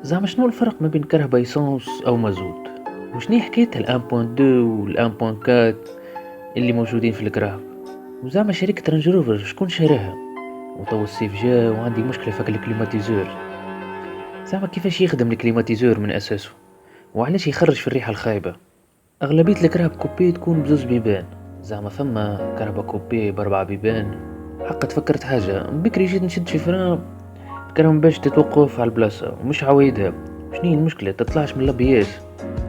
زعما شنو الفرق ما بين كرهبة ايسونس او مازوت؟ وشني حكاية ال1.2 وال1.4 اللي موجودين في الكرهب؟ وزعما شركة رانج روفر شكون شراها؟ وطو الصيف جا وعندي مشكلة فك الكليماتيزور. زعما كيفاش يخدم الكليماتيزور من اساسه؟ وعلاش يخرج في الريحة الخايبة؟ اغلبية الكرهب كوبي تكون بزوز بيبان. زعما فما كرهبة كوبي ب4 بيبان. حقا تفكرت حاجة بكري جيت نشد في فران كرهم باش تتوقف على البلاصة ومش عوايدها. شني المشكلة تطلعش من الابياس؟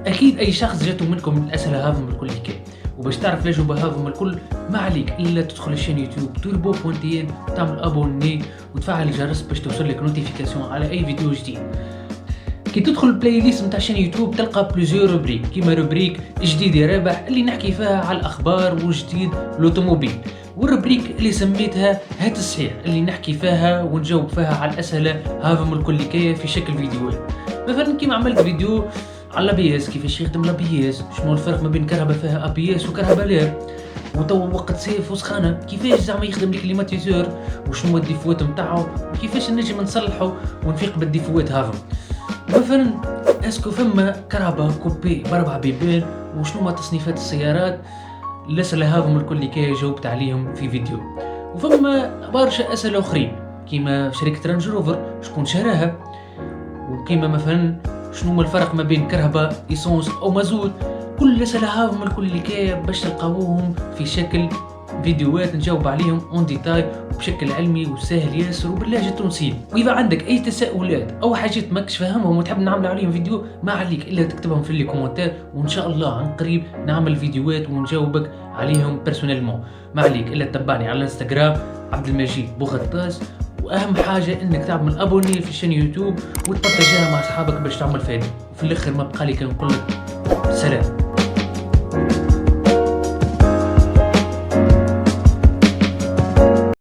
اكيد اي شخص جاته منكم الاسئله هذم الكل حكايه، وباش تعرف الاجوبه هذم الكل ما عليك الا تدخل الشان يوتيوب توربو بوانتين، تعمل ابوني وتفعل الجرس باش توصل لك نوتيفيكاسيون على اي فيديو جديد. كي تدخل البلاي ليست نتاع شان يوتيوب تلقى بليزيور روبريك، كيما روبريك جديد يا رابح اللي نحكي فيها على الاخبار وجديد الاوتوموبيل، والروبريك اللي سميتها هات الصحيح اللي نحكي فيها ونجاوب فيها على الاسئله هذم الكل حكايه في شكل فيديوهات. مثلا كيما عملت فيديو على الابياس، كيفاش يخدم الابياس، شنو الفرق ما بين كهرباء فيها ابياس وكهرباء لير، وتو وقت صيف وسخانه كيفاش زعما يخدم الكليماتيزور وشنو الديفوات نتاعو وكيفاش نجم نصلحو ونفيق بالديفوات هذم. مثلا اسكو فما كهرباء كوبي ب4 بيبان وشنو ما تصنيفات السيارات، الاسئله هذم الكل اللي كي جاوبت عليهم في فيديو. وفما برشا اسئله اخرين كيما شركه رانج روفر شكون شراها، وكيما مثلا شنو الفرق ما بين كرهبة ايسونس او مازوت. كل الاسئله هاهم الكل اللي كايه باش تلقاوهم في شكل فيديوهات نجاوب عليهم اون ديتاي وبشكل علمي وسهل ياسر وباللهجه التونسيه. واذا عندك اي تساؤلات او حاجات ماكش فاهمهم وتحب نعمل عليهم فيديو ما عليك الا تكتبهم في لي كومنتات، وان شاء الله عن قريب نعمل فيديوهات ونجاوبك عليهم بيرسونيلمون. ما عليك الا تتبعني على الانستغرام عبد المجيد بوغطاس، واهم حاجه انك تعمل ابوني في الشان يوتيوب وتبارطاجيها مع اصحابك باش تعمل فايده. وفي الاخر ما بقى لي كان نقول لك سلام.